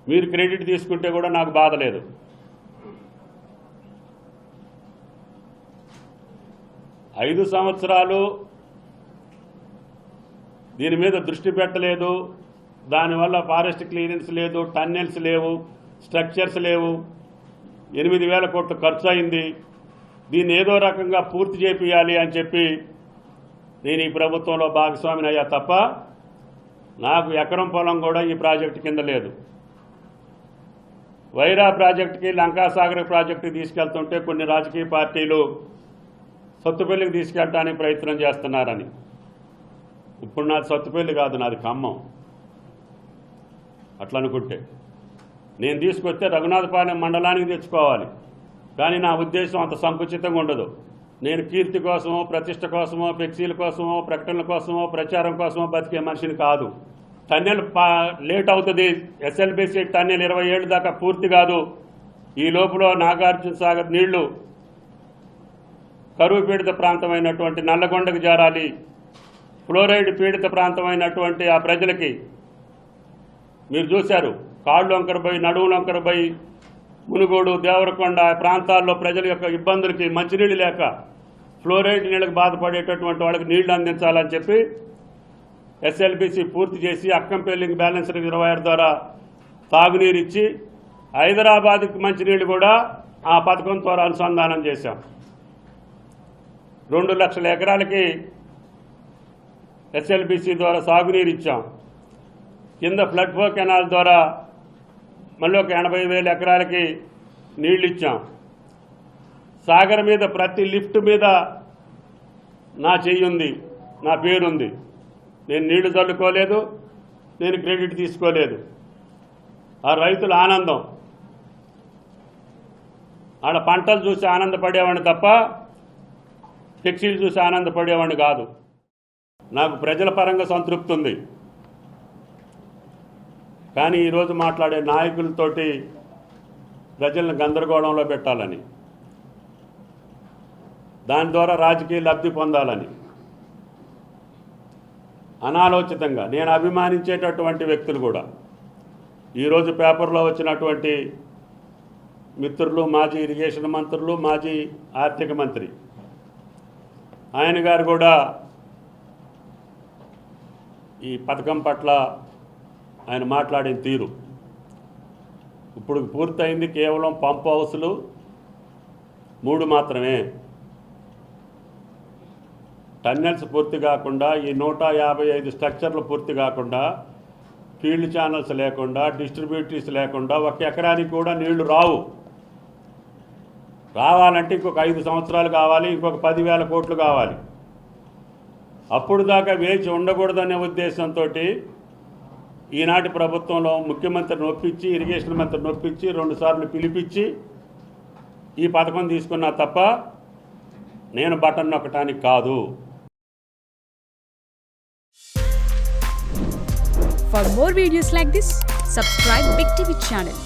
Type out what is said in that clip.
మీరు క్రెడిట్ తీసుకుంటే కూడా నాకు బాధ లేదు. ఐదు సంవత్సరాలు దీని మీద దృష్టి పెట్టలేదు. దానివల్ల ఫారెస్ట్ క్లియరెన్స్ లేదు, టన్నెల్స్ లేవు, స్ట్రక్చర్స్ లేవు. 8,000 కోట్లు ఖర్చు అయింది. దీన్ని ఏదో రకంగా పూర్తి చేపియాలి అని చెప్పి నేను ఈ ప్రభుత్వంలో భాగస్వామిని అయ్యా తప్ప నాకు ఎకరం పొలం కూడా ఈ ప్రాజెక్టు కింద లేదు. వైరా ప్రాజెక్టుకి, లంకాసాగర్ ప్రాజెక్టుకి తీసుకెళ్తుంటే కొన్ని రాజకీయ పార్టీలు సత్తుపల్లికి తీసుకెళ్ళడానికి ప్రయత్నం చేస్తున్నారని. ఇప్పుడు నాది సత్తుపల్లి కాదు, నాది ఖమ్మం. అట్లా అనుకుంటే నేను తీసుకొస్తే రఘునాథపాలెం మండలానికి తెచ్చుకోవాలి. కానీ నా ఉద్దేశం అంత సంకుచితంగా ఉండదు. నేను కీర్తి కోసమో, ప్రతిష్ట కోసమో, ఫ్లెక్సీల కోసమో, ప్రకటనల కోసమో, ప్రచారం కోసమో బతికే మనిషిని కాదు. టన్నెల్ లేట్ అవుతుంది. ఎస్ఎల్బీసీ టన్నెల్ 20 ఏళ్ళ దాకా పూర్తి కాదు. ఈ లోపల నాగార్జున సాగర్ నీళ్లు కరువు పీడిత ప్రాంతమైనటువంటి నల్లగొండకు జారాలి. ఫ్లోరైడ్ పీడిత ప్రాంతమైనటువంటి ఆ ప్రజలకి మీరు చూశారు, కాళ్ళు వంకరపై, నడువులు వంకరపై, మునుగోడు, దేవరకొండ ప్రాంతాల్లో ప్రజల యొక్క ఇబ్బందులకి మంచినీళ్ళు లేక ఫ్లోరైడ్ నీళ్ళకి బాధపడేటటువంటి వాళ్ళకి నీళ్లు అందించాలని చెప్పి ఎస్ఎల్బీసీ పూర్తి చేసి అక్కంపల్లికి బ్యాలెన్స్ రిజర్వాయర్ ద్వారా తాగునీరు ఇచ్చి హైదరాబాద్కి మంచినీళ్ళు కూడా ఆ పథకం ద్వారా అనుసంధానం చేశాం. 2 లక్షల ఎకరాలకి ఎస్ఎల్బీసీ ద్వారా సాగునీరు ఇచ్చాం. కింద ఫ్లడ్ ఫ్లో కెనాల్ ద్వారా మళ్ళీ ఒక 80,000 ఎకరాలకి నీళ్లు ఇచ్చాం. సాగర్ మీద ప్రతి లిఫ్ట్ మీద నా చెయ్యి ఉంది, నా పేరుంది. నేను నీళ్లు చల్లుకోలేదు, నేను క్రెడిట్ తీసుకోలేదు. ఆ రైతుల ఆనందం, ఆడ పంటలు చూసి ఆనందపడేవాడిని తప్ప ఫ్లెక్సీలు చూసి ఆనందపడేవాడిని కాదు. నాకు ప్రజల పరంగా సంతృప్తి ఉంది. కానీ ఈరోజు మాట్లాడే నాయకులతోటి ప్రజలను గందరగోళంలో పెట్టాలని, దాని ద్వారా రాజకీయ లబ్ధి పొందాలని అనాలోచితంగా నేను అభిమానించేటటువంటి వ్యక్తులు కూడా ఈరోజు పేపర్లో వచ్చినటువంటి మిత్రులు, మాజీ ఇరిగేషన్ మంత్రులు, మాజీ ఆర్థిక మంత్రి ఆయన గారు కూడా ఈ పథకం పట్ల ఆయన మాట్లాడిన తీరు, ఇప్పుడు పూర్తయింది కేవలం పంప్ హౌస్లు 3 మాత్రమే. టన్నెల్స్ పూర్తి కాకుండా, ఈ 155 స్ట్రక్చర్లు పూర్తి కాకుండా, ఫీల్డ్ ఛానల్స్ లేకుండా, డిస్ట్రిబ్యూటరీస్ లేకుండా 1 ఎకరానికి కూడా నీళ్లు రావు. రావాలంటే ఇంకొక 5 సంవత్సరాలు కావాలి, ఇంకొక 10,000 కోట్లు కావాలి. అప్పుడు దాకా వేచి ఉండకూడదనే ఉద్దేశంతో ఈనాటి ప్రభుత్వంలో ముఖ్యమంత్రిని ఒప్పించి, ఇరిగేషన్ మంత్రిని ఒప్పించి 2 సార్లు పిలిపించి ఈ పథకం తీసుకున్నా తప్ప నేను బటన్ నొక్కటానికి కాదు. For more videos like this, subscribe Big TV channel.